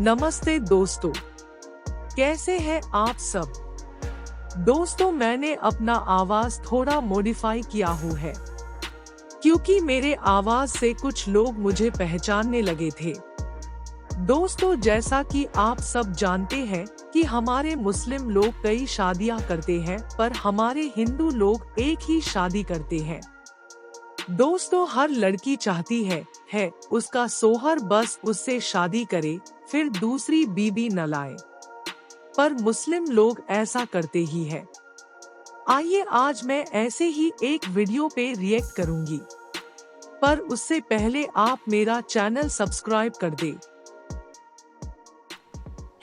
नमस्ते दोस्तों, कैसे हैं आप सब। दोस्तों, मैंने अपना आवाज थोड़ा मॉडिफाई किया हुआ है क्योंकि मेरे आवाज से कुछ लोग मुझे पहचानने लगे थे। दोस्तों, जैसा कि आप सब जानते हैं कि हमारे मुस्लिम लोग कई शादियां करते हैं, पर हमारे हिंदू लोग एक ही शादी करते हैं। दोस्तों, हर लड़की चाहती है उसका सोहर बस उससे शादी करे, फिर दूसरी बीबी न लाए, पर मुस्लिम लोग ऐसा करते ही है। आइए आज मैं ऐसे ही एक वीडियो पे रिएक्ट करूंगी, पर उससे पहले आप मेरा चैनल सब्सक्राइब कर दे।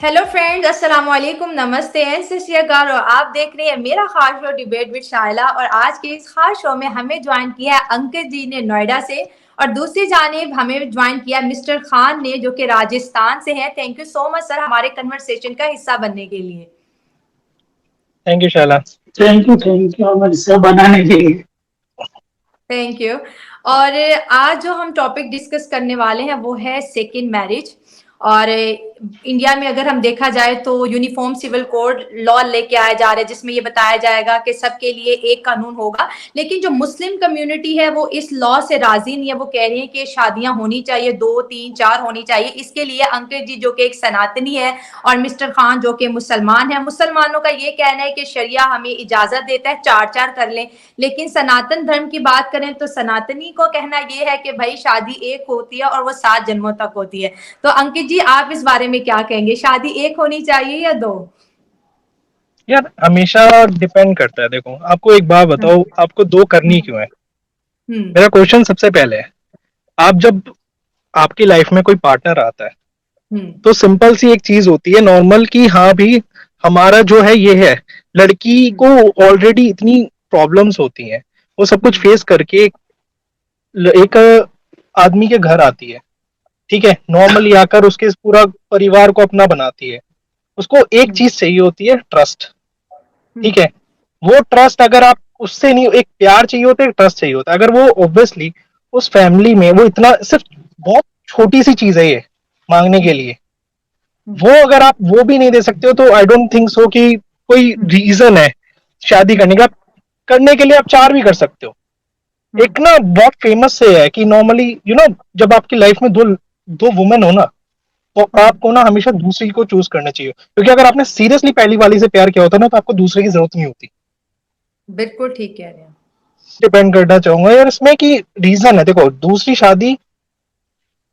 हेलो फ्रेंड्स, अस्सलाम वालेकुम, नमस्ते एंड सत श्री अकाल। और आप देख रहे हैं मेरा खास शो डिबेट विद शाइला। और आज के इस खास शो में हमें ज्वाइन किया है अंकित जी ने नोएडा से, और दूसरी जानिब हमें ज्वाइन किया मिस्टर खान ने जो कि राजस्थान से हैं। Thank you so much sir हमारे कन्वर्सेशन का हिस्सा बनने के लिए। थैंक यू शाला। थैंक यू हमारे हिस्सा बनाने के लिए। Thank you. और आज जो हम टॉपिक डिस्कस करने वाले हैं वो है सेकेंड मैरिज। और इंडिया में अगर हम देखा जाए तो यूनिफॉर्म सिविल कोड लॉ लेके आया जा रहा है, जिसमें ये बताया जाएगा कि सबके लिए एक कानून होगा। लेकिन जो मुस्लिम कम्युनिटी है वो इस लॉ से राजी नहीं है। वो कह रही है कि शादियां होनी चाहिए, 2, 3, 4 होनी चाहिए। इसके लिए अंकित जी जो कि एक सनातनी है और मिस्टर खान जो कि मुसलमान है, मुसलमानों का ये कहना है कि शरिया हमें इजाजत देता है 4-4 कर लें। लेकिन सनातन धर्म की बात करें तो सनातनी को कहना ये है कि भाई शादी एक होती है और वो 7 जन्मों तक होती है। तो अंकित जी, आप इस बारे में क्या कहेंगे? शादी एक होनी चाहिए या 2? यार हमेशा डिपेंड करता है। देखो, आपको एक बात बताओ, आपको 2 करनी क्यों है? मेरा क्वेश्चन सबसे पहले है, आप जब आपकी लाइफ में कोई पार्टनर आता है तो सिंपल सी एक चीज होती है नॉर्मल की, हाँ भी हमारा जो है ये है, लड़की को ऑलरेडी इतनी प्रॉब्लम्स होती हैं, वो सब कुछ फेस करके एक आदमी के घर आती है, ठीक है, नॉर्मली आकर उसके पूरा परिवार को अपना बनाती है। उसको एक चीज चाहिए होती है, ट्रस्ट। ठीक है, वो ट्रस्ट अगर आप उससे नहीं, एक प्यार चाहिए होता है, एक ट्रस्ट चाहिए होता है। अगर वो ऑब्वियसली उस फैमिली में वो इतना, सिर्फ बहुत छोटी सी चीज है ये मांगने के लिए, वो अगर आप वो भी नहीं दे सकते हो तो आई डोंट थिंक सो कि कोई रीजन है शादी करने का। करने के लिए आप 4 भी कर सकते हो। एक ना बहुत फेमस से है कि नॉर्मली जब आपकी लाइफ में दो वुमेन हो ना, तो आपको ना हमेशा दूसरी को चूज करना चाहिए, क्योंकि अगर आपने सीरियसली पहली वाली से प्यार किया होता ना तो आपको दूसरे की जरूरत नहीं होती। बिल्कुल ठीक कह रहे हैं। डिपेंड करना चाहूंगा यार इसमें कि रीजन है। देखो, दूसरी शादी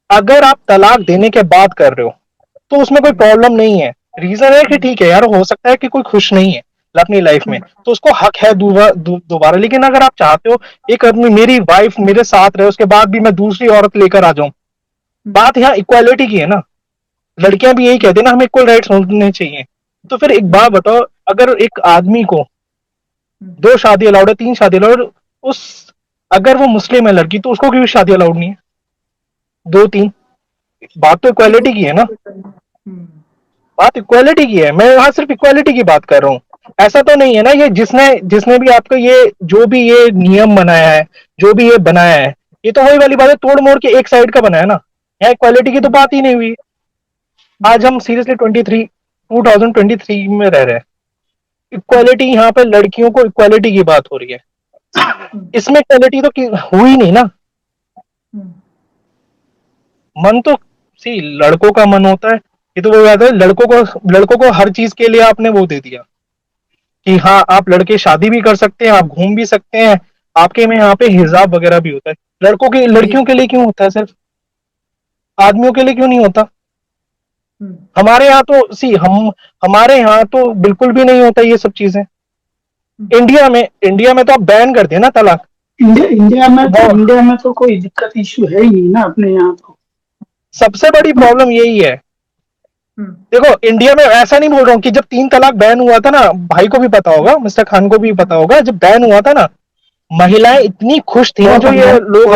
अगर आप तलाक देने के बाद कर रहे हो तो उसमें कोई प्रॉब्लम नहीं है। रीजन है कि ठीक है यार, हो सकता है कि कोई खुश नहीं है अपनी लाइफ में, तो उसको हक है दोबारा। लेकिन अगर आप चाहते हो एक आदमी, मेरी वाइफ मेरे साथ रहे, उसके बाद भी मैं दूसरी औरत लेकर आ जाऊं, बात यहाँ इक्वालिटी की है ना। लड़कियां भी यही कहती है ना, हमें इक्वल राइट्स होने चाहिए। तो फिर एक बात बताओ, अगर एक आदमी को 2 शादी अलाउड है, 3 शादी अलाउड, उस अगर वो मुस्लिम है लड़की तो उसको क्यों शादी अलाउड नहीं है? 2-3, बात तो इक्वालिटी की है ना। बात इक्वालिटी की है, मैं यहाँ सिर्फ इक्वालिटी की बात कर रहा हूँ। ऐसा तो नहीं है ना ये जिसने जिसने भी आपका ये जो भी ये नियम बनाया है, जो भी ये बनाया है, ये तो वही वाली बात है, तोड़ मोड़ के एक साइड का बनाया ना। यहाँ इक्वालिटी की तो बात ही नहीं हुई। आज हम सीरियसली 2023 में रह रहे हैं। इक्वालिटी यहाँ पे लड़कियों को इक्वालिटी की बात हो रही है, इसमें इक्वालिटी तो हुई नहीं ना। मन तो सी लड़कों का मन होता है, ये तो वो बात है, लड़कों को हर चीज के लिए आपने वो दे दिया कि हाँ आप लड़के शादी भी कर सकते हैं, आप घूम भी सकते हैं, आपके में यहाँ पे हिजाब वगैरह भी होता है। लड़कियों के लिए क्यों होता है? सिर्फ आदमियों के लिए क्यों नहीं होता? हमारे यहाँ तो हमारे यहाँ तो बिल्कुल भी नहीं होता ये सब चीजें। इंडिया में तो आप बैन कर दिया ना तलाक। इंडिया में तो कोई दिक्कत इश्यू है ही नहीं ना अपने यहाँ। तो सबसे बड़ी प्रॉब्लम यही है। देखो, इंडिया में ऐसा नहीं बोल रहा हूँ कि जब 3 तलाक बैन हुआ था ना, भाई को भी पता होगा, मिस्टर खान को भी पता होगा, जब बैन हुआ था ना, महिलाएं इतनी खुश थी ना। जो ये लोग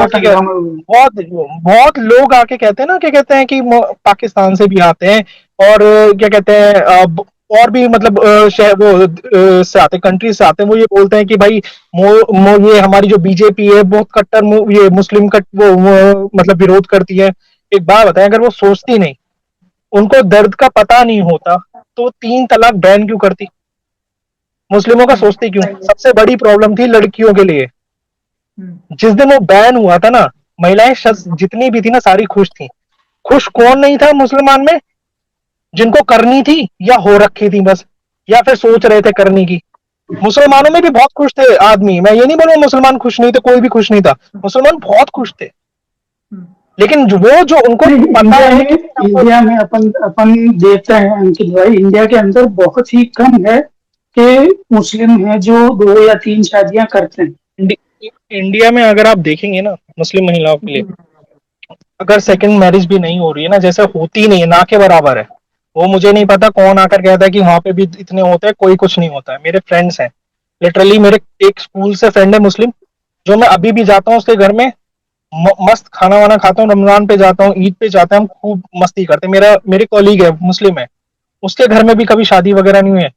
बहुत लोग आके कहते हैं ना, क्या कहते हैं कि पाकिस्तान से भी आते हैं और क्या कहते हैं और भी मतलब से आते, कंट्री से आते हैं, वो ये बोलते हैं कि भाई ये हमारी जो बीजेपी है बहुत कट्टर ये मुस्लिम वो मतलब विरोध करती है। एक बात बताएं, अगर वो सोचती नहीं उनको दर्द का पता नहीं होता तो 3 तलाक बैन क्यों करती? मुस्लिमों का सोचती क्यों? सबसे बड़ी प्रॉब्लम थी लड़कियों के लिए। जिस दिन वो बैन हुआ था ना, महिलाएं जितनी भी थी ना सारी खुश थी। खुश कौन नहीं था मुसलमान में? जिनको करनी थी या हो रखी थी बस, या फिर सोच रहे थे करने की। मुसलमानों में भी बहुत खुश थे आदमी, मैं ये नहीं बोलूंगा मुसलमान खुश नहीं थे, कोई भी खुश नहीं था, मुसलमान बहुत खुश थे। लेकिन वो जो उनको पता है कि इंडिया में अपन अपन देखते हैं अंकित भाई, इंडिया के अंदर बहुत ही कम है कि मुस्लिम है जो 2 या 3 शादियां करते हैं। इंडिया में अगर आप देखेंगे ना मुस्लिम महिलाओं के लिए, अगर सेकंड मैरिज भी नहीं हो रही है ना, जैसे होती नहीं है, ना के बराबर है। वो मुझे नहीं पता कौन आकर कहता है कि वहां पे भी इतने होते हैं, कोई कुछ नहीं होता है। मेरे फ्रेंड्स हैं, लिटरली मेरे एक स्कूल से फ्रेंड है मुस्लिम, जो मैं अभी भी जाता हूँ उसके घर में, मस्त खाना वाना खाता हूँ, रमजान पे जाता हूँ, ईद पे जाता हूँ, खूब मस्ती करते हैं। मेरे कॉलीग है मुस्लिम है, उसके घर में भी कभी शादी वगैरह नहीं हुई है।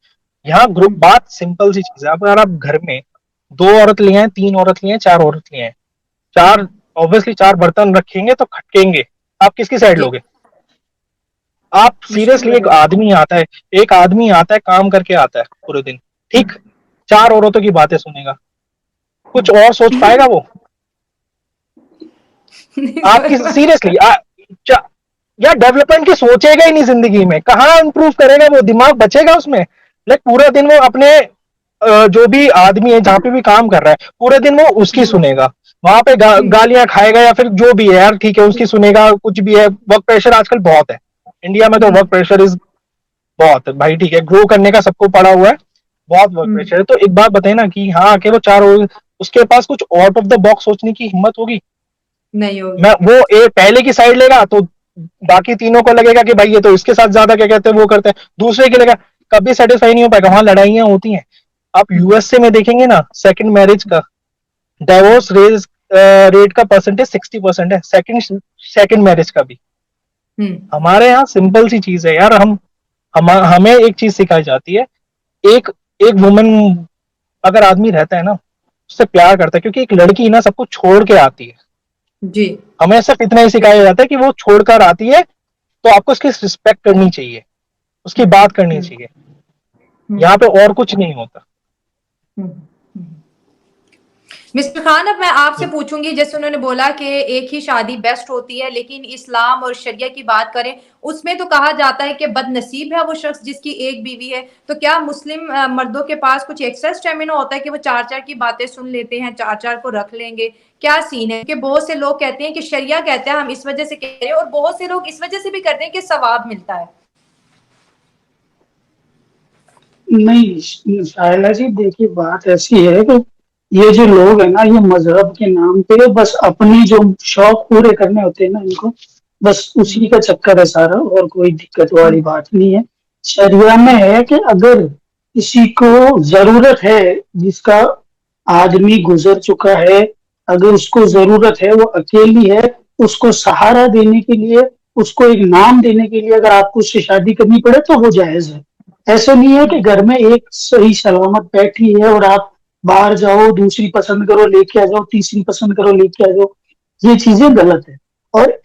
यहाँ ग्रुप बात सिंपल सी चीज है, अगर आप घर में 2 औरत लिए हैं, 3 औरत लिए हैं, 4 औरत लिए हैं, 4 ऑब्वियसली 4 बर्तन रखेंगे तो खटकेंगे, आप किसकी साइड लोगे? आप सीरियसली, एक आदमी आता है, एक आदमी आता है काम करके आता है पूरे दिन, ठीक, 4 औरतों की बातें सुनेगा, कुछ और सोच पाएगा वो? आपकी सीरियसली या डेवलपमेंट की सोचेगा ही नहीं जिंदगी में, कहाँ इंप्रूव करेगा वो? दिमाग बचेगा उसमें? लाइक पूरा दिन वो अपने जो भी आदमी है जहाँ पे भी काम कर रहा है, पूरे दिन वो उसकी सुनेगा, वहां पे गालियां खाएगा या फिर जो भी है यार, ठीक है उसकी सुनेगा, कुछ भी है। वर्क प्रेशर आजकल बहुत है इंडिया में, तो वर्क प्रेशर इज बहुत है भाई, ठीक है, ग्रो करने का सबको पड़ा हुआ है, बहुत वर्क प्रेशर है। तो एक बात बताए ना कि हाँ आके वो 4 उसके पास कुछ आउट ऑफ द बॉक्स सोचने की हिम्मत होगी? नहीं होगी। मैं वो पहले की साइड लेगा तो बाकी तीनों को लगेगा कि भाई ये तो इसके साथ ज्यादा क्या कहते हैं वो करते हैं, दूसरे के लगेगा, कभी सेटिस्फाई नहीं हो पाएगा। वहां लड़ाइयां होती हैं। आप यूएसए में देखेंगे ना, सेकंड मैरिज का डाइवोर्स रेट का परसेंटेज 60% है, सेकंड मैरिज का भी। हमारे यहाँ सिंपल सी चीज है यार, हमें एक चीज सिखाई जाती है, एक एक वुमन, अगर आदमी रहता है ना उससे प्यार करता है, क्योंकि एक लड़की ना सबको छोड़ के आती है जी। हमें सिर्फ इतना ही सिखाया जाता है कि वो छोड़कर आती है तो आपको उसकी रिस्पेक्ट करनी चाहिए, उसकी बात करनी चाहिए। यहाँ पे और कुछ नहीं होता। मिस्टर खान, अब मैं आपसे पूछूंगी, जैसे उन्होंने बोला कि एक ही शादी बेस्ट होती है, लेकिन इस्लाम और शरिया की बात करें उसमें तो कहा जाता है कि बदनसीब है वो शख्स जिसकी एक बीवी है। तो क्या मुस्लिम मर्दों के पास कुछ एक्स्ट्रा स्टेमिना होता है कि वो 4-4 की बातें सुन लेते हैं, 4-4 को रख लेंगे? क्या सीन है? कि बहुत से लोग कहते हैं कि शरिया कहते हैं हम इस वजह से कह रहे हैं, और बहुत से लोग इस वजह से भी करते हैं कि सवाब मिलता है। नहीं साहिला जी, देखिए बात ऐसी है कि ये जो लोग है ना, ये मजहब के नाम पे बस अपने जो शौक पूरे करने होते हैं ना, इनको बस उसी का चक्कर है सारा, और कोई दिक्कत वाली बात नहीं है। शरिया में है कि अगर किसी को जरूरत है, जिसका आदमी गुजर चुका है, अगर उसको जरूरत है, वो अकेली है, उसको सहारा देने के लिए, उसको एक नाम देने के लिए अगर आपको उससे शादी करनी पड़े तो वो जायज है। ऐसा नहीं है कि घर में एक सही सलामत बैठी है और आप बाहर जाओ, दूसरी पसंद करो लेके आ जाओ, तीसरी पसंद करो लेके आ जाओ, ये चीजें गलत है। और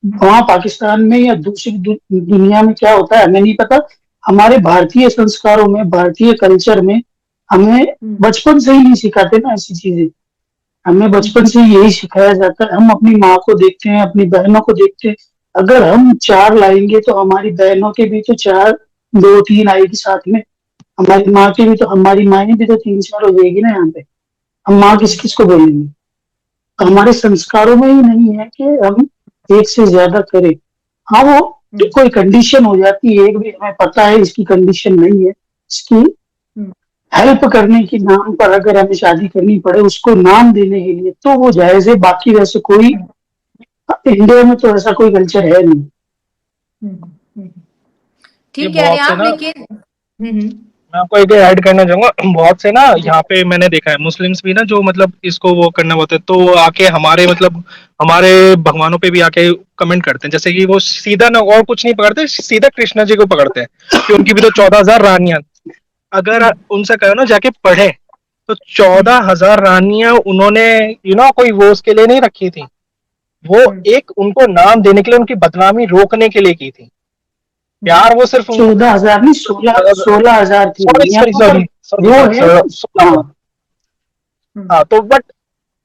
वहां पाकिस्तान में या दूसरी दुनिया में क्या होता है हमें नहीं पता। हमारे भारतीय संस्कारों में, भारतीय कल्चर में हमें बचपन से ही नहीं सिखाते ना ऐसी चीजें। हमें बचपन से यही सिखाया जाता है। हम अपनी माँ को देखते हैं, अपनी बहनों को देखते हैं, अगर हम 4 लाएंगे तो हमारी बहनों के भी तो 4, 2-3 आएगी साथ में, हमारी माँ की भी तो, हमारी माँ भी तो 3-4 हो जाएगी ना यहाँ पे। हम माँ किस किस को बोलेंगे? तो हमारे संस्कारों में ही नहीं है कि हम एक से ज्यादा करें। हाँ, वो कोई कंडीशन हो जाती है, एक भी हमें पता है इसकी कंडीशन नहीं है, इसकी हेल्प करने के नाम पर अगर हमें शादी करनी पड़े, उसको नाम देने के लिए, तो वो जायज है। बाकी वैसे कोई इंडिया में तो ऐसा कोई कल्चर है नहीं। ठीक कह रहे हैं आप, लेकिन मैं आपको एक ऐड करना चाहूंगा, बहुत से ना यहाँ पे मैंने देखा है मुस्लिम्स भी ना, जो मतलब इसको वो करना होता है तो आके हमारे मतलब हमारे भगवानों पे भी आके कमेंट करते हैं, जैसे कि वो सीधा ना और कुछ नहीं पकड़ते, सीधा कृष्णा जी को पकड़ते हैं कि उनकी भी तो 14,000 रानियां। अगर उनसे कहो ना जाके पढ़े तो 14,000 रानियां उन्होंने कोई वो उसके लिए नहीं रखी थी, वो एक उनको नाम देने के लिए, उनकी बदनामी रोकने के लिए की थी। प्यार वो सिर्फ 14,000 नहीं, 16,000 थी सॉरी यहाँ सॉरी पर। सॉरी वो है, हाँ, हाँ तो बट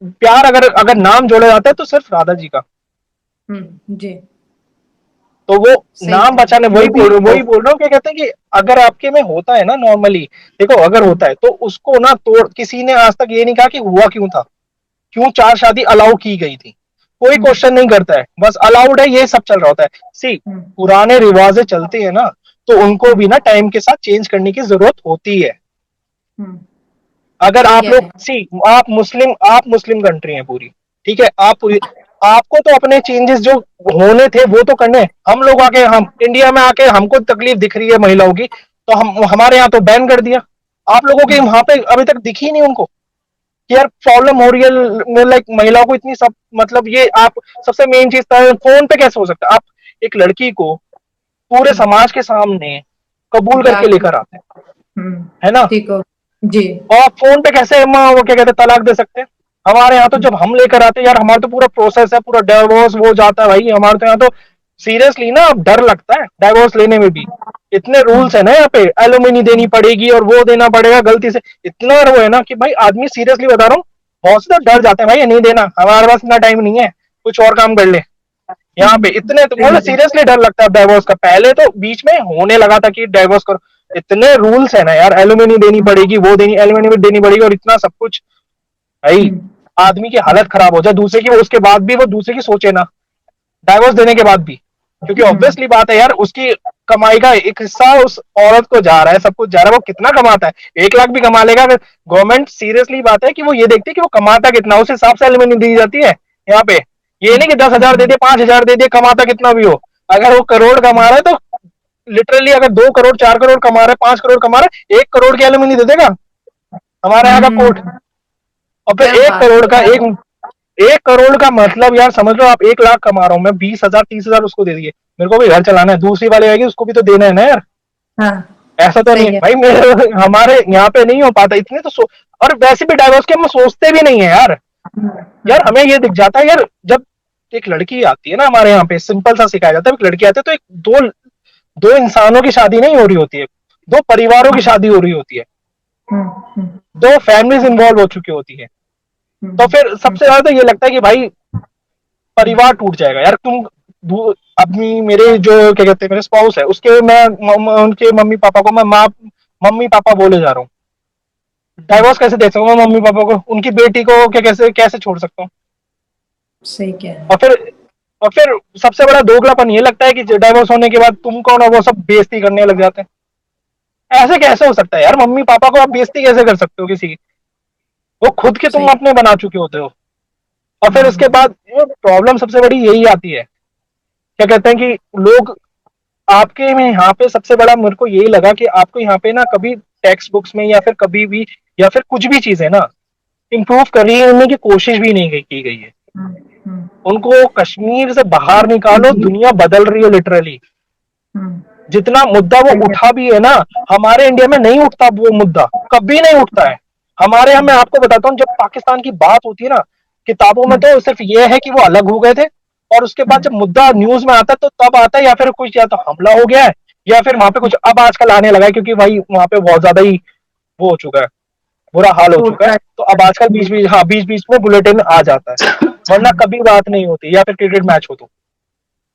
प्यार अगर अगर नाम जोड़ा जाता है तो सिर्फ राधा जी का, जी तो वो सही नाम कह बचाने वो भी वही बोल रहा हूँ, क्या कहते हैं कि अगर आपके में होता है ना नॉर्मली, देखो अगर होता है तो उसको ना तोड़, किसी ने आज तक ये नहीं कहा कि हुआ क्यों था, क्यों 4 शादी अलाउ की गई थी, कोई क्वेश्चन नहीं करता है, बस अलाउड है ये सब चल रहा होता है। सी पुराने रिवाजें चलते हैं ना, तो उनको भी ना टाइम के साथ चेंज करने की जरूरत होती है। अगर आप सही लोग है। सी आप मुस्लिम कंट्री है पूरी, ठीक है, आप पूरी, आपको तो अपने चेंजेस जो होने थे वो तो करने हैं। हम लोग आके, हम इंडिया में आके हमको तकलीफ दिख रही है महिलाओं की, तो हम हमारे यहाँ तो बैन कर दिया, आप लोगों के वहां पे अभी तक दिखी नहीं उनको कि यार प्रॉब्लम हो रही है, लाइक महिलाओं को इतनी सब, मतलब ये आप सबसे मेन चीज फोन पे कैसे हो सकता है, आप एक लड़की को पूरे समाज के सामने कबूल करके लेकर आते हैं, है ना, ठीक हो जी। और फोन पे कैसे हम वो क्या कहते हैं तलाक दे सकते हैं। हमारे यहाँ तो जब हम लेकर आते हैं यार, हमारा तो पूरा प्रोसेस है, पूरा डाइवोर्स वो जाता है भाई, हमारे तो यहाँ तो सीरियसली ना अब डर लगता है डाइवोर्स लेने में भी, इतने रूल्स है ना यहाँ पे, एलुमिनी देनी पड़ेगी और वो देना पड़ेगा, गलती से इतना वो है ना कि भाई आदमी सीरियसली बता रहा हूँ, बहुत से तो डर जाते हैं भाई नहीं देना, हमारे पास इतना टाइम नहीं है, कुछ और काम कर ले। यहाँ पे इतने तो मतलब सीरियसली डर लगता है डाइवोर्स का, पहले तो बीच में होने लगा था कि डाइवोर्स करो, इतने रूल्स है ना यार, एलुमिनी देनी पड़ेगी, वो देनी एलुमिनी देनी पड़ेगी और इतना सब कुछ, भाई आदमी की हालत खराब हो जाए दूसरे की, उसके बाद भी वो दूसरे की सोचे ना, डाइवोर्स देने के बाद भी, क्योंकि ऑब्वियसली बात है यार, उसकी कमाई का एक हिस्सा उस औरत को जा रहा है, सब कुछ जा रहा है, वो कितना कमाता है, 1 लाख भी कमा लेगा, अगर गवर्नमेंट सीरियसली बात है कि वो ये देखती है कि वो कमाता कितना, उस हिसाब से एलिमेंट दी जाती है यहाँ पे, ये नहीं कि 10,000 दे दे 5,000 दे दे, कमाता कितना भी हो, अगर वो करोड़ कमा रहा है तो लिटरली अगर 2 करोड़ 4 करोड़ कमा रहा है 5 करोड़ कमा रहा है, 1 करोड़ की एलिमेंट दे देगा हमारे यहाँ का कोर्ट। और फिर क्या बात है। 1 करोड़ का मतलब यार समझ लो आप, 1 लाख कमा रहा हूँ मैं, 20,000 30,000 उसको दे दिए, मेरे को भी घर चलाना है, दूसरी वाली आएगी उसको भी तो देना है ना यार, हाँ ऐसा तो नहीं है सही है। भाई, मेरे हमारे यहाँ पे नहीं हो पाता इतने तो और वैसे भी डाइवोर्स के हम सोचते भी नहीं है यार, यार हमें ये दिख जाता है यार, जब एक लड़की आती है ना हमारे यहाँ पे, सिंपल सा सिखाया जाता है, एक लड़की आती है तो एक दो दो इंसानों की शादी नहीं हो रही होती है, 2 परिवारों की शादी हो रही होती है, 2 फैमिलीज इन्वॉल्व हो चुकी होती है, तो फिर सबसे ज्यादा तो ये लगता है कि भाई परिवार टूट जाएगा यार, तुम अपनी मेरे जो क्या कहते हैं मेरे स्पाउस है उसके मैं उनके मम्मी पापा को मैं माँ मम्मी पापा बोले जा रहा हूँ, डाइवोर्स कैसे दे सकूंगा मम्मी पापा को, उनकी बेटी को क्या कैसे कैसे छोड़ सकता हूँ। सही क्या है। और फिर सबसे बड़ा दोगलापन ये लगता है कि डाइवोर्स होने के बाद तुम कौन हो, वो सब बेइज्जती करने लग जाते हैं, ऐसे कैसे हो सकता है यार, मम्मी पापा को आप बेइज्जती कैसे कर सकते हो किसी की, वो खुद के तुम सही। अपने बना चुके होते हो। और फिर उसके बाद प्रॉब्लम सबसे बड़ी यही आती है, क्या कहते हैं कि लोग आपके में यहाँ पे सबसे बड़ा मेरे को यही लगा कि आपको यहाँ पे ना कभी टेक्स्ट बुक्स में या फिर कभी भी या फिर कुछ भी चीजें ना इम्प्रूव करने की कोशिश भी नहीं की गई है, उनको कश्मीर से बाहर निकालो, दुनिया बदल रही है लिटरली, जितना मुद्दा वो उठा भी है ना, हमारे इंडिया में नहीं उठता वो मुद्दा, कभी नहीं उठता है हमारे यहाँ। मैं आपको बताता हूँ, जब पाकिस्तान की बात होती है ना, किताबों में तो सिर्फ ये है कि वो अलग हो गए थे, और उसके बाद जब मुद्दा न्यूज में आता है तो तब आता है या फिर कुछ या तो हमला हो गया है या फिर वहां पे कुछ अब आजकल आने लगा है, क्योंकि भाई वहां पे बहुत ज्यादा ही वो हो चुका है, बुरा हाल हो चुका है, तो अब आजकल बीच बीच में बुलेटिन आ जाता है, वरना कभी बात नहीं होती, या फिर क्रिकेट मैच हो तो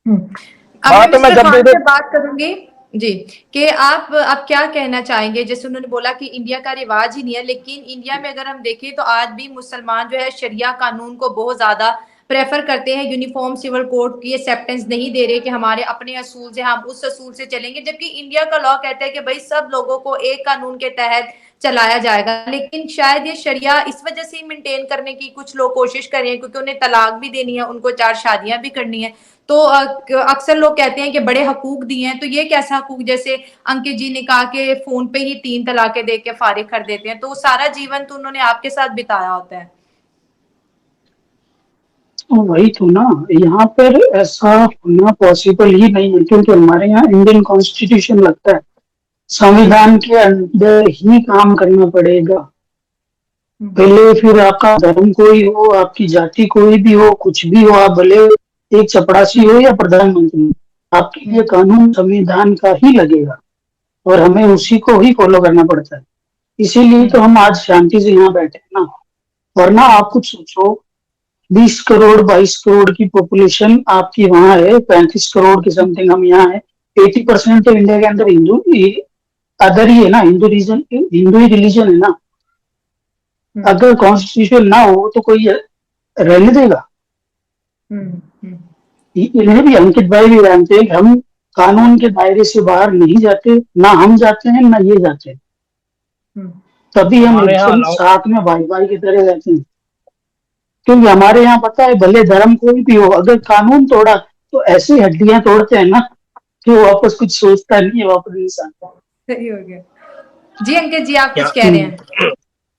अब वहां मैं पे मैं मिस्टर जब खान भी से बात करूंगी जी, कि आप क्या कहना चाहेंगे, जैसे उन्होंने बोला कि इंडिया का रिवाज ही नहीं है, लेकिन इंडिया में अगर हम देखें तो आज भी मुसलमान जो है शरिया कानून को बहुत ज्यादा प्रेफर करते हैं, यूनिफॉर्म सिविल कोड की एक्सेप्टेंस नहीं दे रहे कि हमारे अपने असूल से हम उस असूल से चलेंगे, जबकि इंडिया का लॉ कहता है कि भाई सब लोगों को एक कानून के तहत चलाया जाएगा। लेकिन शायद ये शरिया इस वजह से मेंटेन करने की कुछ लोग कोशिश कर रहे हैं क्योंकि उन्हें तलाक भी देनी है, उनको 4 शादियां भी करनी है, तो अक्सर लोग कहते हैं कि बड़े हकूक दिए हैं, तो ये कैसा हकूक, जैसे अंकित जी ने कहा कि फोन पे ही 3 तलाके दे के फारिग कर देते हैं, तो सारा जीवन तो उन्होंने आपके साथ बिताया होता है। वही तो ना, यहाँ पर ऐसा होना पॉसिबल ही नहीं है, क्योंकि हमारे यहाँ इंडियन कॉन्स्टिट्यूशन लगता है, संविधान के अंदर ही काम करना पड़ेगा। पहले फिर आपका धर्म कोई हो, आपकी जाति कोई भी हो, कुछ भी हो, आप भले एक चपरासी हो या प्रधानमंत्री, आपके लिए कानून संविधान का ही लगेगा और हमें उसी को ही फॉलो करना पड़ता है। इसीलिए तो हम आज शांति से यहाँ बैठे हैं ना। वरना आप कुछ सोचो, 20 करोड़ 22 करोड़ की पॉपुलेशन आपकी वहां है, 35 करोड़ के समथिंग हम यहाँ है। 80% तो इंडिया के अंदर हिंदू अदर ही है ना, हिंदू ही रिलीजन है ना। अगर कॉन्स्टिट्यूशन ना हो तो कोई रहने देगा? इन्हें भी अंकित भाई भी जानते हैं कि हम कानून के दायरे से बाहर नहीं जाते, ना हम जाते हैं ना ये जाते हैं। तभी हम एकदम साथ में भाई भाई की तरह रहते हैं। क्योंकि हमारे यहाँ पता है, भले धर्म कोई भी हो, अगर कानून तोड़ा तो ऐसी हड्डियां तोड़ते हैं ना कि वो वापस कुछ सोचता नहीं है वापस इंसान। सही हो गया जी। अंकित जी आप कुछ कह रहे हैं?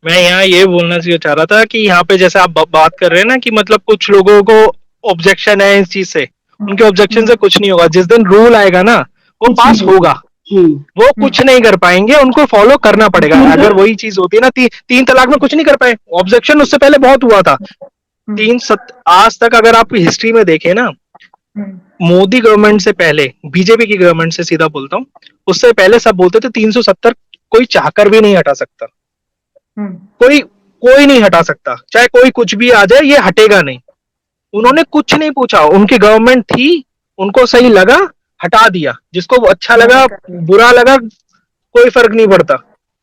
मैं यहाँ ये बोलना चाह रहा था कि यहाँ पे जैसे आप बात कर रहे हैं ना कि मतलब कुछ लोगों को ऑब्जेक्शन है इस चीज से, उनके ऑब्जेक्शन से कुछ नहीं होगा। जिस दिन रूल आएगा ना वो पास होगा, वो कुछ नहीं कर पाएंगे, उनको फॉलो करना पड़ेगा। अगर वही चीज होती है ना, 3 तलाक में कुछ नहीं कर पाए, ऑब्जेक्शन उससे पहले बहुत हुआ था। आज तक अगर आप हिस्ट्री में देखें ना, मोदी गवर्नमेंट से पहले, बीजेपी की गवर्नमेंट से सीधा बोलता हूँ, उससे पहले सब बोलते थे 370 कोई चाहकर भी नहीं हटा सकता, कोई नहीं हटा सकता, चाहे कोई कुछ भी आ जाए ये हटेगा नहीं। उन्होंने कुछ नहीं पूछा, उनकी गवर्नमेंट थी, उनको सही लगा हटा दिया, जिसको अच्छा लगा बुरा लगा कोई फर्क नहीं पड़ता।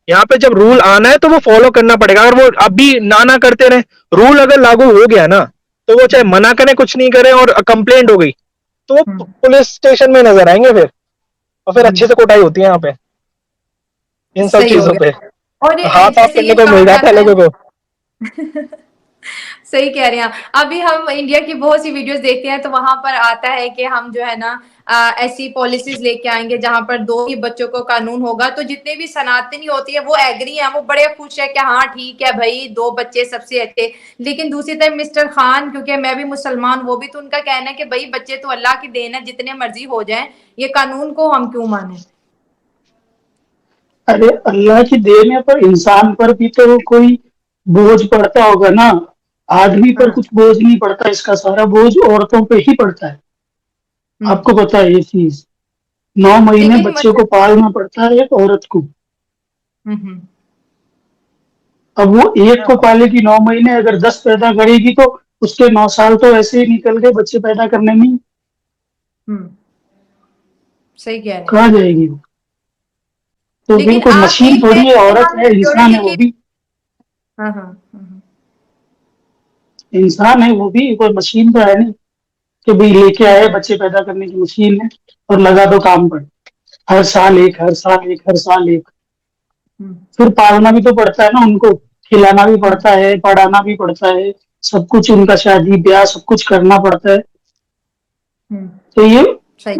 यहाँ पे जब रूल आना है तो वो फॉलो करना पड़ेगा। अगर वो अभी ना करते रहे, रूल अगर लागू हो गया ना तो वो चाहे मना करें कुछ नहीं करें और कंप्लेंट हो गई तो वो पुलिस स्टेशन में नजर आएंगे फिर, और फिर अच्छे से कुटाई होती है यहाँ पे इन सब चीजों पे। हाथ आप करने को मिल जाता है लोगों को। सही कह रहे हैं। अभी हम इंडिया की बहुत सी वीडियोस देखते हैं तो वहां पर आता है कि हम जो है ना ऐसी पॉलिसीज लेके आएंगे जहां पर 2 ही बच्चों को कानून होगा, तो जितने भी सनातनी होती है वो एग्री है, वो बड़े खुश है कि हाँ ठीक है भाई 2 बच्चे सबसे अच्छे। लेकिन दूसरी तरफ मिस्टर खान, क्योंकि मैं भी मुसलमान, वो भी तो उनका कहना है कि भाई बच्चे तो अल्लाह की देन है, जितने मर्जी हो जाए, ये कानून को हम क्यों माने। अरे अल्लाह की देन है, पर इंसान पर भी तो कोई बोझ पड़ता होगा ना। आदमी पर कुछ बोझ नहीं पड़ता, इसका सारा बोझ औरतों पे ही पड़ता है। आपको पता है ये चीज? 9 महीने बच्चे को पालना पड़ता है एक औरत को। अब वो एक को पालेगी 9 महीने, अगर 10 पैदा करेगी तो उसके 9 साल तो ऐसे ही निकल गए बच्चे पैदा करने में। सही कह रहे हैं। कहाँ जाएगी वो? तो बिल्कुल मशीन थोड़ी है, औरत है, इंसान है वो भी। इंसान है वो भी, कोई मशीन तो है नहीं कि भाई लेके आए बच्चे पैदा करने की मशीन है और लगा दो काम पर। हर साल एक, हर साल एक, हर साल एक। फिर पालना भी तो पड़ता है ना उनको, खिलाना भी पड़ता है, पढ़ाना भी पड़ता है, सब कुछ उनका शादी ब्याह सब कुछ करना पड़ता है। तो ये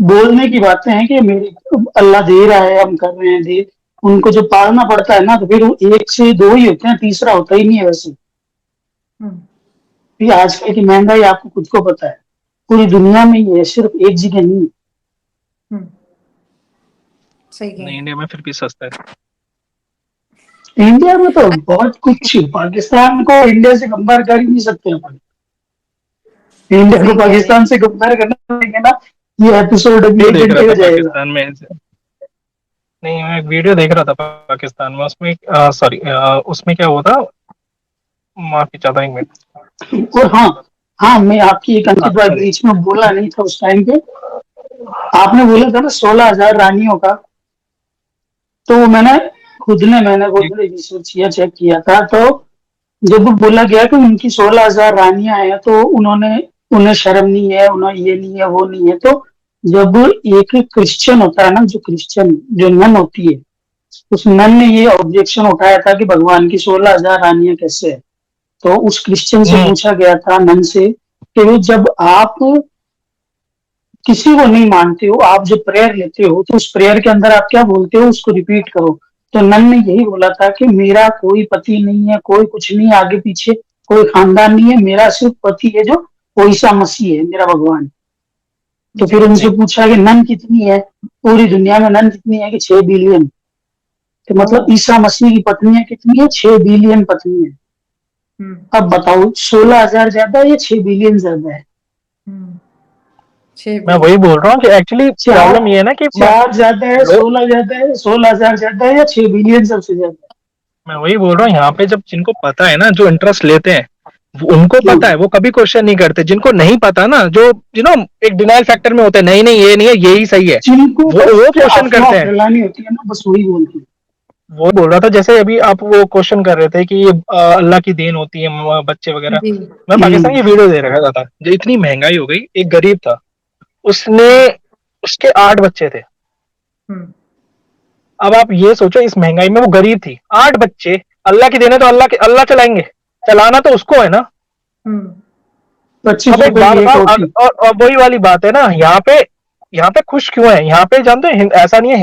बोलने की बातें हैं कि मेरी अल्लाह दे रहा है, हम कर रहे हैं, दे। उनको जो पालना पड़ता है ना, तो फिर वो 1 से 2 ही होते हैं, तीसरा होता ही नहीं है वैसे। आजकल की महंगाई आपको खुद को पता है, पूरी दुनिया में ही है, सिर्फ एक जगह नहीं। नहीं, इंडिया में फिर भी सस्ता है। इंडिया में तो बहुत कुछ, पाकिस्तान को इंडिया से कंपेयर कर ही नहीं सकते अपन। इंडिया को पाकिस्तान से कंपेयर करना पड़ेगा ना, ये एपिसोड अभी एक घंटे हो जाएगा। पाकिस्तान में नहीं, मैं एक वीडियो देख रहा था पाकिस्तान में, उसमें सॉरी उसमें क्या हुआ था, माफी चाहता हूं 1 मिनट। और हाँ मैं आपकी एक अंकित भाई बीच में बोला नहीं था उस टाइम पे, आपने बोला था ना 16,000 रानियों का, तो मैंने खुद ने रिसर्च किया, चेक किया था। तो जब बोला गया कि उनकी 16,000 रानियां हैं तो उन्हें शर्म नहीं है, उन्हें ये नहीं है वो नहीं है। तो जब एक क्रिश्चियन होता है ना, जो नन होती है, उस नन ने ये ऑब्जेक्शन उठाया था कि भगवान की 16,000 रानियां कैसे है। तो उस क्रिश्चियन से पूछा गया था, नन से, कि जब आप किसी को नहीं मानते हो, आप जो प्रेयर लेते हो तो उस प्रेयर के अंदर आप क्या बोलते हो, उसको रिपीट करो। तो नन ने यही बोला था कि मेरा कोई पति नहीं है, कोई कुछ नहीं, आगे पीछे कोई खानदान नहीं है, मेरा सिर्फ पति है जो ईसा मसीह है, मेरा भगवान। तो फिर उनसे पूछा कि नन कितनी है, पूरी दुनिया में नन कितनी है, कि 6 बिलियन। तो मतलब ईसा मसीह की पत्नियां कितनी है, 6 बिलियन पत्नी है। अब बताओ 16,000 ज्यादा है या 6 बिलियन ज्यादा है? मैं वही बोल रहा हूँ कि एक्चुअली प्रॉब्लम ये है ना कि 4 ज्यादा है, 16 ज्यादा है, 16,000 ज्यादा है या 6 बिलियन सबसे ज्यादा? मैं वही बोल रहा हूँ, यहाँ पे जब जिनको पता है ना, जो इंटरेस्ट लेते हैं, उनको पता है, वो कभी क्वेश्चन नहीं करते। जिनको नहीं पता ना, जो एक डिनाइल फैक्टर में होते हैं, नहीं नहीं ये नहीं है, यही सही है, जिनको वो क्वेश्चन करते हैं। फैलानी होती है ना, बस वही बोलते हैं। वो बोल रहा था, जैसे अभी आप वो क्वेश्चन कर रहे थे कि ये अल्लाह की देन होती है बच्चे वगैरह। मैं पाकिस्तान की वीडियो दे रखा था, जो इतनी महंगाई हो गई, एक गरीब था, उसके 8 बच्चे थे। अब आप ये सोचो, इस महंगाई में वो गरीब थी, 8 बच्चे, अल्लाह की देन है तो अल्लाह चलाएंगे, चलाना तो उसको है ना। अब एक बात बताओ, और वही वाली बात है ना, यहाँ पे खुश क्यों है? यहाँ पे जानते हैं, ऐसा नहीं है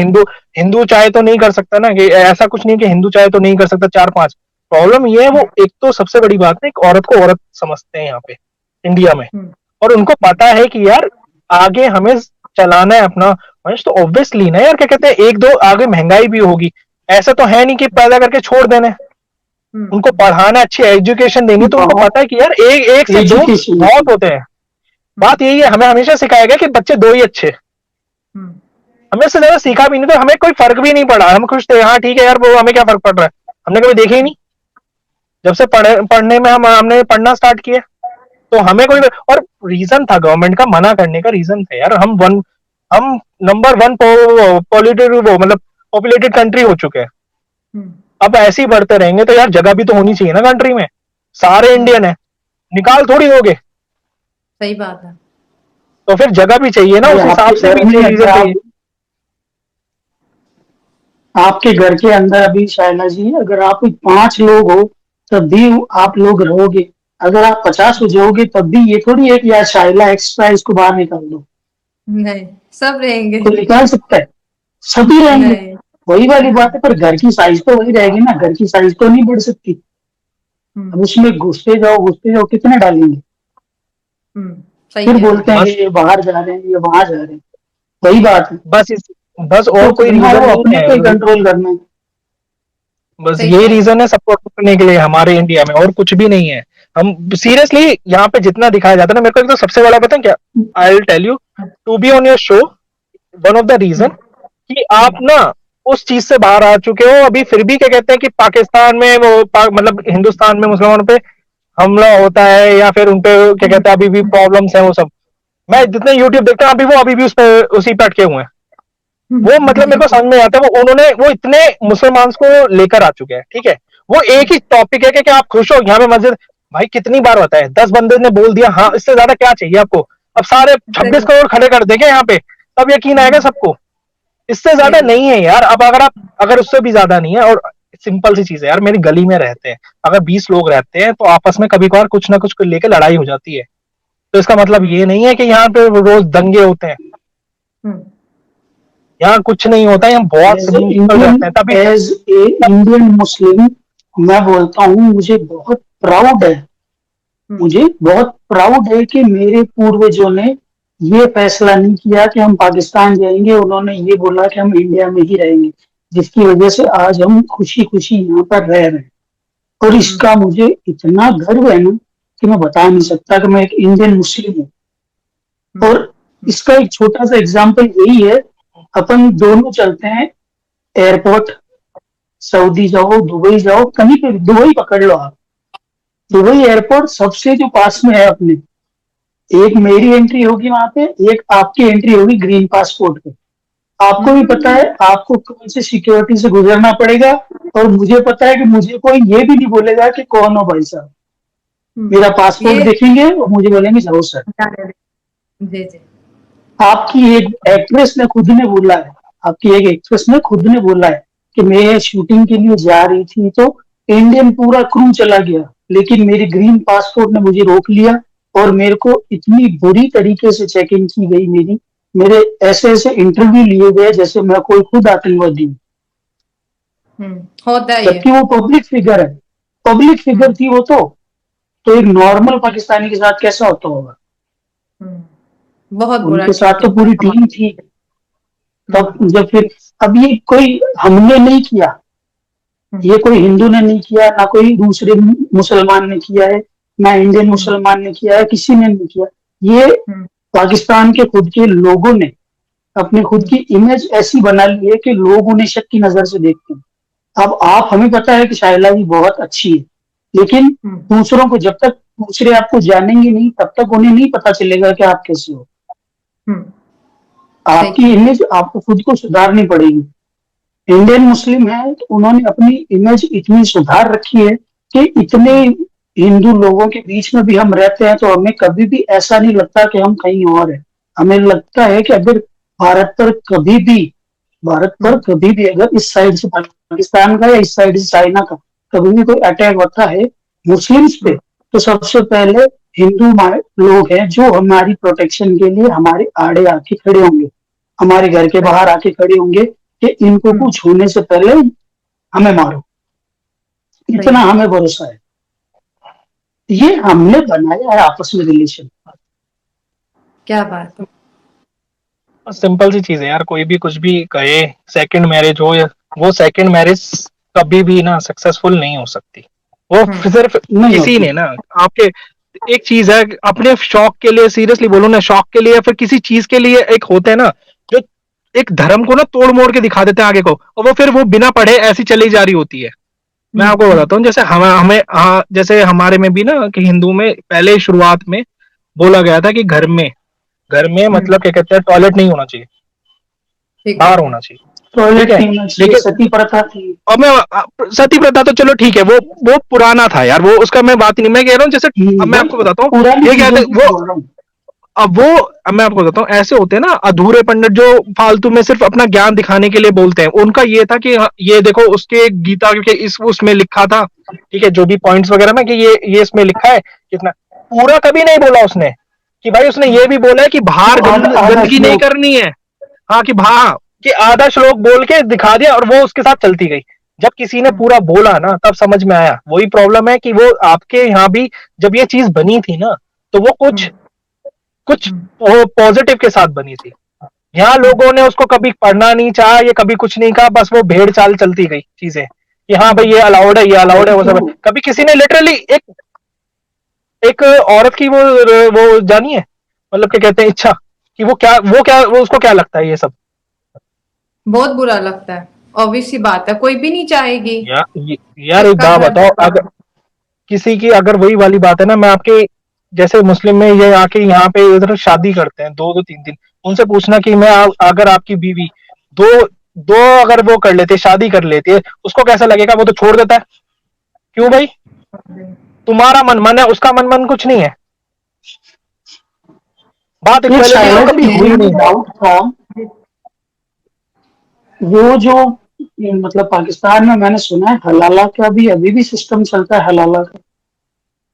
हिंदू चाहे तो नहीं कर सकता ना, कि ऐसा कुछ नहीं है कि हिंदू चाहे तो नहीं कर सकता 4-5। प्रॉब्लम ये है, वो एक तो सबसे बड़ी बात है, एक औरत को औरत समझते हैं यहाँ पे इंडिया में, और उनको पता है कि यार आगे हमें चलाना है अपना वंश, तो ऑब्वियसली ना यार, क्या कहते हैं, 1-2 आगे महंगाई भी होगी, ऐसा तो है नहीं कि पैदा करके छोड़ देना। उनको पढ़ाना, अच्छी एजुकेशन देनी, तो उनको पता है कि यार एक से 2 बहुत होते हैं। बात यही है, हमें हमेशा सिखाया गया कि बच्चे 2 ही अच्छे। हमें इससे ज्यादा सीखा भी नहीं, तो हमें कोई फर्क भी नहीं पड़ा, हम खुश थे, हाँ ठीक है यार, वो हमें क्या फर्क पड़ रहा है, हमने कभी देखे ही नहीं। जब से पढ़ने में हमने पढ़ना स्टार्ट किया, तो हमें कोई, और रीजन था गवर्नमेंट का मना करने का, रीजन था यार, हम नंबर 1 पॉल्यूटेड, वो मतलब पॉपुलेटेड कंट्री हो चुके हैं। अब ऐसे ही बढ़ते रहेंगे तो यार जगह भी तो होनी चाहिए ना कंट्री में, सारे इंडियन है, निकाल थोड़ी दोगे। सही बात है। तो फिर जगह भी चाहिए ना, उस हिसाब से भी चीजें चाहिए। आपके घर के अंदर अभी शायला जी, अगर आप 5 लोग हो तब भी आप लोग रहोगे, अगर आप 50 हो जाओगे तब भी ये थोड़ी है कि यार शायला एक्स्ट्रा, इसको बाहर निकाल दो। नहीं, सब रहेंगे। तो निकाल सकता है, सभी रहेंगे। वही वाली बात है, पर घर की साइज तो वही रहेगी ना, घर की साइज तो नहीं बढ़ सकती। अब उसमें घुसते जाओ, कितने डालेंगे? फिर बोलते हैं ये बाहर जा रहे हैं, ये वहां जा रहे हैं, वही बात है। बस और तो कोई रीजन अपने को कंट्रोल करना है, बस यही रीजन है सबको करने के लिए हमारे इंडिया में, और कुछ भी नहीं है। हम सीरियसली यहाँ पे जितना दिखाया जाता है ना, मेरे को एक तो सबसे बड़ा पता है क्या, I will tell you, to be on your show, one of the reason कि आप ना उस चीज से बाहर आ चुके हो, अभी फिर भी क्या कहते हैं कि पाकिस्तान में वो मतलब हिंदुस्तान में मुसलमानों पे हमला होता है, या फिर उनपे क्या कहते हैं अभी भी प्रॉब्लम्स है, वो सब। मैं जितने यूट्यूब देखता हूँ, अभी भी उसी पे अटके हुए हैं। वो मतलब मेरे को समझ में आता है, वो इतने मुसलमान को लेकर आ चुके हैं, ठीक है, वो एक ही टॉपिक है कि आप खुश हो यहाँ पे मस्जिद, भाई कितनी बार बताया, 10 बंदे ने बोल दिया, हाँ इससे ज्यादा क्या चाहिए आपको? अब सारे 26 करोड़ खड़े कर देंगे यहाँ पे, तब यकीन आएगा सबको, इससे ज्यादा नहीं है यार। अब अगर उससे भी ज्यादा नहीं है, और सिंपल सी चीज है यार, मेरी गली में रहते हैं, अगर 20 लोग रहते हैं तो आपस में कभी कभार कुछ ना कुछ लेके लड़ाई हो जाती है, तो इसका मतलब ये नहीं है कि यहाँ पे रोज दंगे होते हैं। यहाँ कुछ नहीं होता है, यहाँ बहुत तभी एज ए इंडियन मुस्लिम मैं बोलता हूँ, मुझे बहुत प्राउड है कि मेरे पूर्वजों ने ये फैसला नहीं किया कि हम पाकिस्तान जाएंगे, उन्होंने ये बोला कि हम इंडिया में ही रहेंगे, जिसकी वजह से आज हम खुशी खुशी यहाँ पर रह रहे हैं। और इसका मुझे इतना गर्व है ना कि मैं बता नहीं सकता कि मैं एक इंडियन मुस्लिम हूँ। और इसका एक छोटा सा एग्जाम्पल यही है, अपन दोनों चलते हैं एयरपोर्ट, सऊदी जाओ, दुबई जाओ, कहीं पे दुबई पकड़ लो आप, दुबई एयरपोर्ट सबसे जो पास में है अपने, एक मेरी एंट्री होगी वहां पे, एक आपकी एंट्री होगी ग्रीन पासपोर्ट पे। आपको भी पता है आपको कौन से सिक्योरिटी से गुजरना पड़ेगा, और मुझे पता है कि मुझे कोई ये भी नहीं बोलेगा कि कौन हो भाई साहब, मेरा पासपोर्ट देखेंगे और मुझे बोलेंगे जाओ सर। आपकी एक एक्ट्रेस ने खुद ने बोला है कि मैं शूटिंग के लिए जा रही थी तो इंडियन पूरा क्रू चला गया, लेकिन मेरी ग्रीन पासपोर्ट ने मुझे रोक लिया, और मेरे को इतनी बुरी तरीके से चेक इन की गई, मेरे ऐसे इंटरव्यू लिए गए जैसे मैं कोई खुद आतंकवादी हूँ। जबकि वो पब्लिक फिगर थी वो, तो एक नॉर्मल पाकिस्तानी के साथ कैसा होता होगा? बहुत बुरा। उनके साथ तो पूरी टीम थी। तब जब फिर, अब ये कोई हमने नहीं किया, ये कोई हिंदू ने नहीं किया, ना कोई दूसरे मुसलमान ने किया है, ना इंडियन मुसलमान ने किया है, किसी ने नहीं किया, ये पाकिस्तान के खुद के लोगों ने अपनी खुद की इमेज ऐसी बना ली है कि लोग उन्हें शक की नजर से देखते हैं। अब आप, हमें पता है कि शाइला जी बहुत अच्छी है, लेकिन दूसरों को, जब तक दूसरे आपको जानेंगे नहीं तब तक उन्हें नहीं पता चलेगा कि आप कैसे हो। आपकी इमेज आपको खुद को सुधारनी पड़ेगी। इंडियन मुस्लिम है तो उन्होंने अपनी इमेज इतनी सुधार रखी है कि इतने हिंदू लोगों के बीच में भी हम रहते हैं तो हमें कभी भी ऐसा नहीं लगता कि हम कहीं और हैं। हमें लगता है कि अगर भारत पर कभी भी अगर इस साइड से पाकिस्तान का या इस साइड से चाइना का कभी भी कोई अटैक होता है मुस्लिम्स पे, तो सबसे पहले हिंदू लोग हैं जो हमारी प्रोटेक्शन के लिए हमारे आड़े आके खड़े होंगे, हमारे घर के बाहर आके खड़े होंगे कि इनको कुछ होने से पहले हमें मारो। इतना हमें भरोसा है। ये हमने बनाया है आपस में रिलेशन। क्या बात है। सिंपल सी चीज है यार, कोई भी कुछ भी कहे, सेकंड मैरिज हो या वो सेकंड मैरिज कभी भी ना सक्सेसफुल नहीं हो सकती। वो सिर्फ किसी ने ना आपके, एक चीज है अपने शौक के लिए, सीरियसली बोलो ना, शौक के लिए या फिर किसी चीज के लिए एक होते हैं ना जो एक धर्म को ना तोड़ मोड़ के दिखा देते हैं आगे को, और वो फिर वो बिना पढ़े ऐसी चली जा रही होती है। मैं आपको बताता हूँ, जैसे हमें जैसे हमारे में भी ना कि हिंदू में पहले शुरुआत में बोला गया था कि घर में मतलब क्या कहते हैं, टॉयलेट नहीं होना चाहिए, बाहर होना चाहिए, टॉयलेट नहीं होना चाहिए, सती प्रथा थी। और मैं सती प्रथा तो चलो ठीक है, वो पुराना था यार, वो उसका मैं बात नहीं, मैं कह रहा हूँ जैसे अब मैं आपको बताता हूँ ये क्या है वो, अब मैं आपको बताता हूँ, ऐसे होते हैं ना अधूरे पंडित जो फालतू में सिर्फ अपना ज्ञान दिखाने के लिए बोलते हैं। उनका ये था कि ये देखो उसके गीता के उसमें लिखा था, ठीक है, जो भी पॉइंट्स वगैरह में कि ये इसमें लिखा है कितना, पूरा कभी नहीं बोला उसने कि भाई, उसने ये भी बोला है कि बाहर गंदगी नहीं करनी है। हाँ कि आधा श्लोक बोल के दिखा दिया और वो उसके साथ चलती गई। जब किसी ने पूरा बोला ना तब समझ में आया। वही प्रॉब्लम है कि वो आपके यहाँ भी जब ये चीज बनी थी ना तो वो कुछ पॉजिटिव के साथ बनी थी। यहाँ लोगों ने उसको कभी पढ़ना नहीं चाहा, ये कभी कुछ नहीं कहा, बस वो भेड़ चाल चलती गई चीजें कि हाँ भाई ये अलाउड है, ये अलाउड है, वो सब। कभी किसी ने लिटरली एक औरत की वो जानी है, मतलब क्या कहते हैं, इच्छा कि वो उसको क्या लगता है ये सब। बहुत बुरा लगता है, ऑब्वियस सी बात है, कोई भी नहीं चाहेगी। यार एक बात बताओ, अगर किसी की अगर वही वाली बात है ना, मैं आपके जैसे मुस्लिम में ये आके यहाँ पे इधर शादी करते हैं 2-3 दिन, उनसे पूछना कि मैं अगर आपकी बीवी दो अगर वो कर लेते, शादी कर लेती है, उसको कैसा लगेगा? वो तो छोड़ देता है। क्यों भाई? तुम्हारा मन है, उसका मन कुछ नहीं है। बात कभी हुई नहीं। डाउट था वो जो मतलब पाकिस्तान में मैंने सुना है हलाला का भी अभी भी सिस्टम चलता है, हलाला का।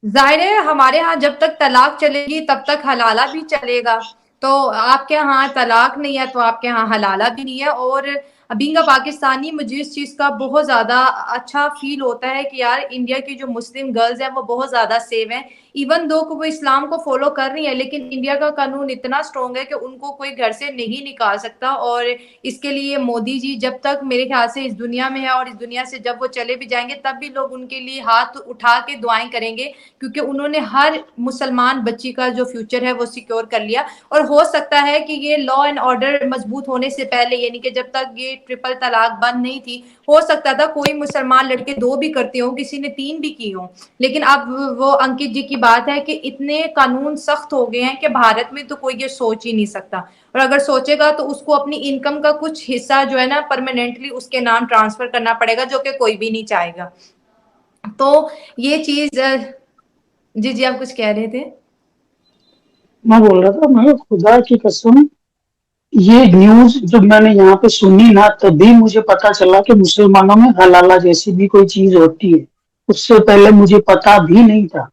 जाहिर है हमारे यहाँ जब तक तलाक चलेगी तब तक हलाला भी चलेगा। तो आपके यहाँ तलाक नहीं है तो आपके यहाँ हलाला भी नहीं है। और बीइंग अ पाकिस्तानी मुझे इस चीज का बहुत ज्यादा अच्छा फील होता है कि यार इंडिया की जो मुस्लिम गर्ल्स हैं वो बहुत ज्यादा सेव हैं। इवन दो वो इस्लाम को फॉलो कर रही है लेकिन इंडिया का कानून इतना स्ट्रॉन्ग है कि उनको कोई घर से नहीं निकाल सकता। और इसके लिए मोदी जी जब तक मेरे ख्याल से इस दुनिया में है और इस दुनिया से जब वो चले भी जाएंगे तब भी लोग उनके लिए हाथ उठा के दुआएं करेंगे, क्योंकि उन्होंने हर मुसलमान बच्ची का जो फ्यूचर है वो सिक्योर कर लिया। और हो सकता है कि ये लॉ एंड ऑर्डर मजबूत होने से पहले, यानी कि जब तक ये ट्रिपल तलाक बंद नहीं थी, हो सकता था कोई मुसलमान लड़के 2 भी करते हो, किसी ने 3 भी की हो। लेकिन अब वो अंकित जी की बात है कि इतने कानून सख्त हो गए हैं कि भारत में तो कोई ये सोच ही नहीं सकता। और अगर सोचेगा तो उसको अपनी इनकम का कुछ हिस्सा जो है ना परमानेंटली उसके नाम ट्रांसफर करना पड़ेगा, जो कि कोई भी नहीं चाहेगा। तो ये चीज जी आप कुछ कह रहे थे? मैं बोल रहा था, मैं खुदा की कसम ये न्यूज जब मैंने यहाँ पे सुनी ना तभी मुझे पता चला कि मुसलमानों में हलाला जैसी भी कोई चीज होती है। उससे पहले मुझे पता भी नहीं था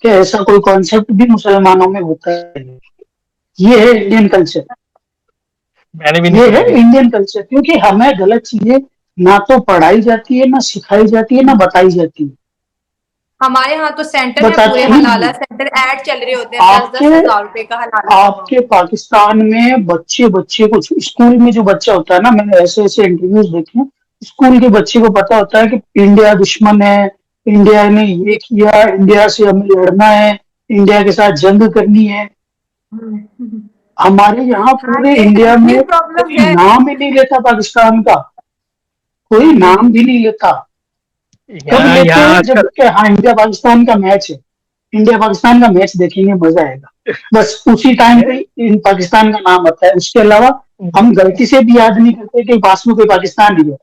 कि ऐसा कोई कॉन्सेप्ट भी मुसलमानों में होता है। ये है इंडियन कल्चर। मैंने भी ये है इंडियन कल्चर, क्योंकि हमें गलत चीजें ना तो पढ़ाई जाती है, ना सिखाई जाती है, ना बताई जाती है। हमारे यहाँ तो सेंटर है पूरे हलाला सेंटर, ऐड चल रहे होते हैं 10,000 रुपए का हलाला। आपके पाकिस्तान में बच्चे कुछ स्कूल में जो बच्चा होता है ना, मैंने ऐसे इंटरव्यूज देखे, स्कूल के बच्चे को पता होता है कि इंडिया दुश्मन है, इंडिया ने ये किया, इंडिया से हमें लड़ना है, इंडिया के साथ जंग करनी है। हमारे यहाँ हाँ, पूरे ये इंडिया में प्रॉब्लम कोई है। नाम ही नहीं लेता पाकिस्तान का, कोई नाम भी नहीं लेता। कब यहाँ लेते यहाँ हैं? जब आजकल कि हाँ इंडिया पाकिस्तान का मैच है, इंडिया पाकिस्तान का मैच देखेंगे मजा आएगा, बस उसी टाइम पे इन पाकिस्तान का नाम आता है। उसके अलावा हम गलती से भी याद नहीं करते कि पास में कोई पाकिस्तान ही है।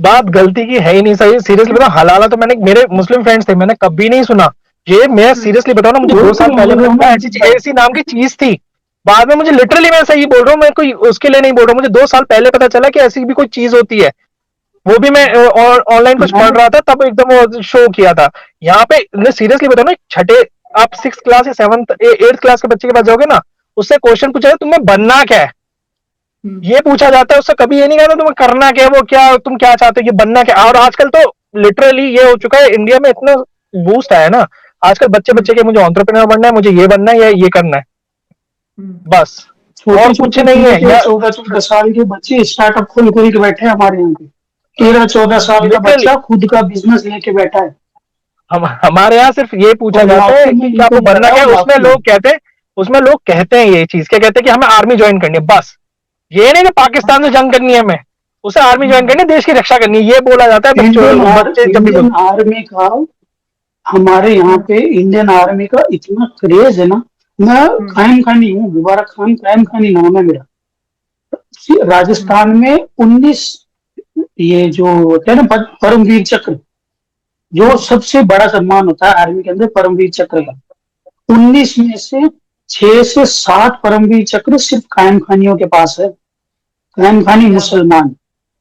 बात गलती की है ही नहीं। सही सीरियसली बताओ, हलाला तो मैंने, मेरे मुस्लिम फ्रेंड्स थे, मैंने कभी नहीं सुना ये। मैं सीरियसली बताऊं ना, मुझे 2 साल पहले पता चला ऐसी ऐसी नाम की चीज थी। बाद में मुझे लिटरली, मैं सही बोल रहा हूँ, मैं कोई उसके लिए नहीं बोल रहा हूँ, मुझे 2 साल पहले पता चला कि ऐसी भी कोई चीज होती है। वो भी मैं ऑनलाइन कुछ पढ़ मैं रहा था, तब एकदम वो शो किया था। यहाँ पे मैं सीरियसली बताऊं ना, छठे, आप 6 क्लास या 7th 8th क्लास के बच्चे के पास जाओगे ना, उससे क्वेश्चन पूछा जाए तुम्हें बनना क्या है, ये पूछा जाता है उससे। कभी ये नहीं कहता तुम्हें करना क्या है, वो क्या, तुम क्या चाहते हो, ये बनना क्या। और आजकल तो लिटरली ये हो चुका है, इंडिया में इतना बूस्ट आया ना आजकल, बच्चे बच्चे के मुझे एंटरप्रेन्योर बनना है, मुझे ये बनना है या ये करना है, बस। छोटे और कुछ छोटे नहीं कुएं है के या 14-14 साल के बच्चे स्टार्टअप खोल खोल के बैठे हैं हमारे यहाँ पे। 13-14 साल का लिटरली बच्चा खुद का बिजनेस लेके बैठा है। हमारे यहाँ सिर्फ ये पूछा और जाता है लाखों में कि इनको आपको बनना क्या बताओ, है। लाखों में। उसमें लोग कहते हैं ये चीज, क्या कहते हैं कि हमें आर्मी ज्वाइन करनी है, बस। ये नहीं कि पाकिस्तान से जंग करनी है हमें, उसे आर्मी ज्वाइन करनी है, देश की रक्षा करनी है, ये बोला जाता है बच्चे जब भी इंडियन आर्मी का, हमारे यहाँ पे इंडियन आर्मी का इतना क्रेज है ना। मैं कायम खानी हूँ, मुबारक खान कायम खानी नाम है मेरा। राजस्थान में 19, ये जो होता है ना परमवीर चक्र, जो सबसे बड़ा सम्मान होता है आर्मी के अंदर, परमवीर चक्र का, 19 में से 6 से 7 परमवीर चक्र सिर्फ कायम खानियों के पास है। कायम खानी मुसलमान,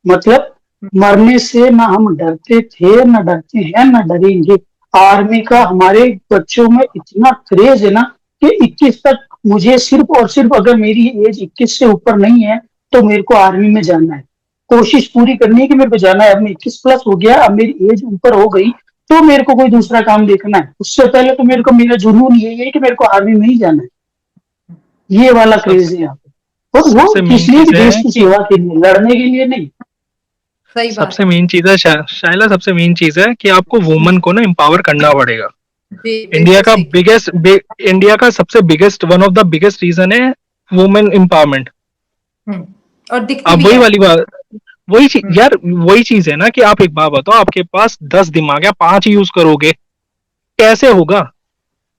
मतलब मरने से ना हम डरते थे, ना डरते हैं, ना डरेंगे। आर्मी का हमारे बच्चों में इतना क्रेज है ना कि 21 तक, मुझे सिर्फ और सिर्फ अगर मेरी एज 21 से ऊपर नहीं है तो मेरे को आर्मी में जाना है। कोशिश पूरी करनी है कि मेरे को जाना है। अब मैं 21 प्लस हो गया, अब मेरी एज ऊपर हो गई तो मेरे को कोई दूसरा काम देखना है। उससे पहले तो मेरे को, मेरा जुनून यही है कि मेरे को आर्मी में ही जाना है। ये वाला क्रेज सबसे है यहाँ पे। और वो सबसे मेन किस लिए? चीज कि देश है की कि सेवा के लिए, लड़ने के लिए नहीं। सही बात सबसे है। मेन चीज है शाइला, सबसे मेन चीज है कि आपको वुमन को ना एम्पावर करना पड़ेगा। जी, इंडिया बिल्कुल का सही। इंडिया का सबसे biggest, one of the biggest reason है वुमेन एम्पावरमेंट। और दिखती अब भी वही है। वाली बात, वही चीज यार, वही चीज है ना कि आप एक बात बताओ, आपके पास 10 दिमाग है, 5 यूज करोगे, कैसे होगा?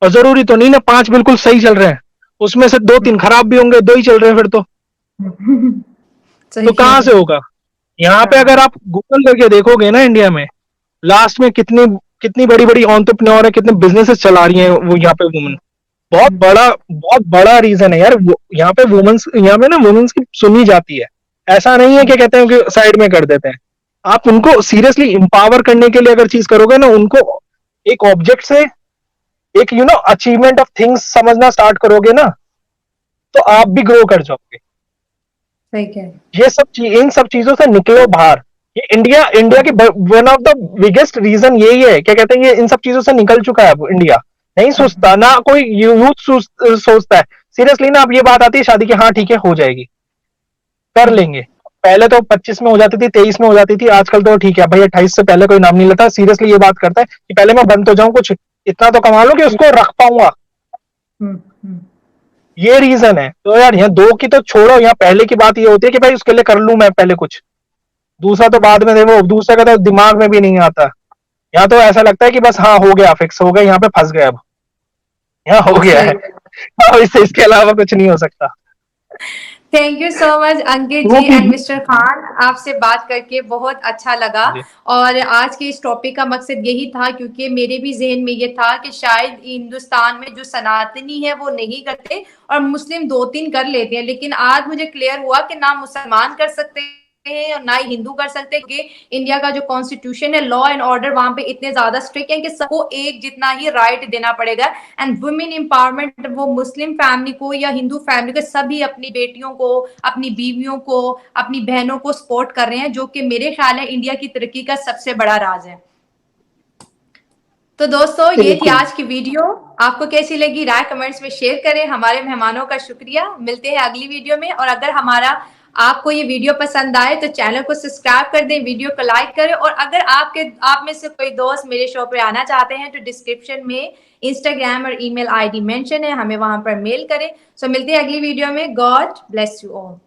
और जरूरी तो नहीं ना 5 बिल्कुल सही चल रहे हैं, उसमें से 2-3 खराब भी होंगे, 2 ही चल रहे हैं फिर सही तो कह कहाँ रहे से हैं। होगा? यहाँ पे हाँ। अगर आप गूगल करके देखोगे ना, इंडिया में लास्ट में कितनी कितनी बड़ी बड़ी एंटरप्रेन्योर है, कितने बिजनेसेस चला रही हैं वो यहाँ पे वुमेन। बहुत बड़ा रीजन है यार यहाँ पे वुमेन्स, यहाँ पे ना वुमेन्स की सुनी जाती है। ऐसा नहीं है कि कहते हैं कि साइड में कर देते हैं। आप उनको सीरियसली एम्पावर करने के लिए अगर चीज करोगे ना, उनको एक ऑब्जेक्ट से एक अचीवमेंट ऑफ थिंग्स समझना स्टार्ट करोगे ना, तो आप भी ग्रो कर जाओगे। सही कह रहे हैं। इन सब चीजों से निकलो बाहर। ये इंडिया इंडिया की one of the biggest reason यही है, क्या कहते हैं, ये इन सब चीजों से निकल चुका है अब इंडिया। नहीं सोचता ना कोई यूथ सोचता है सीरियसली ना। अब ये बात आती है शादी की, हाँ ठीक है हो जाएगी, कर लेंगे। पहले तो 25 में हो जाती थी, 23 में हो जाती थी, आजकल तो ठीक है भाई 28 से पहले कोई नाम नहीं लेता। सीरियसली ये बात करता है कि पहले मैं बन तो जाऊं, कुछ इतना तो कमा लो कि उसको रख पाऊंगा। ये रीजन है। तो यार यहाँ 2 की तो छोड़ो, यहाँ पहले की बात ये होती है कि भाई उसके लिए कर लूं मैं पहले कुछ, दूसरा तो बाद में देखो। दूसरा का तो दिमाग में भी नहीं आता। यहाँ तो ऐसा लगता है कि बस हाँ हो गया, फिक्स हो गया, यहाँ पे फंस गए, अब यहाँ हो गया है। सही। अब इसके अलावा कुछ नहीं हो सकता। थैंक यू सो मच अंकित वो जी भी एंड मिस्टर खान, आपसे बात करके बहुत अच्छा लगा। जी। और आज के इस टॉपिक का मकसद यही था, क्योंकि मेरे भी जहन में ये था कि शायद हिंदुस्तान में जो सनातनी है वो नहीं करते और मुस्लिम 2-3 कर लेते हैं, लेकिन आज मुझे क्लियर हुआ कि ना मुसलमान कर सकते हैं और ना ही हिंदू कर सकते, क्योंकि इंडिया का जो कॉन्स्टिट्यूशन है, लॉ एंड ऑर्डर वहां पे इतने ज्यादा स्ट्रिक्ट है कि सबको एक जितना ही राइट देना पड़ेगा। एंड वुमेन एम्पावरमेंट, वो मुस्लिम फैमिली को या हिंदू फैमिली को, सभी अपनी बेटियों को, अपनी बीवियों को, अपनी बहनों को सपोर्ट कर रहे हैं, जो कि मेरे ख्याल है इंडिया की तरक्की का सबसे बड़ा राज है। तो दोस्तों ये थी आज की वीडियो। आपको कैसी लगी राय कमेंट्स में शेयर करें। हमारे मेहमानों का शुक्रिया। मिलते हैं अगली वीडियो में। और अगर हमारा आपको ये वीडियो पसंद आए तो चैनल को सब्सक्राइब कर दें, वीडियो को लाइक करें, और अगर आप में से कोई दोस्त मेरे शो पे आना चाहते हैं तो डिस्क्रिप्शन में इंस्टाग्राम और ईमेल आईडी मेंशन है, हमें वहां पर मेल करें। सो मिलते हैं अगली वीडियो में। God bless you all.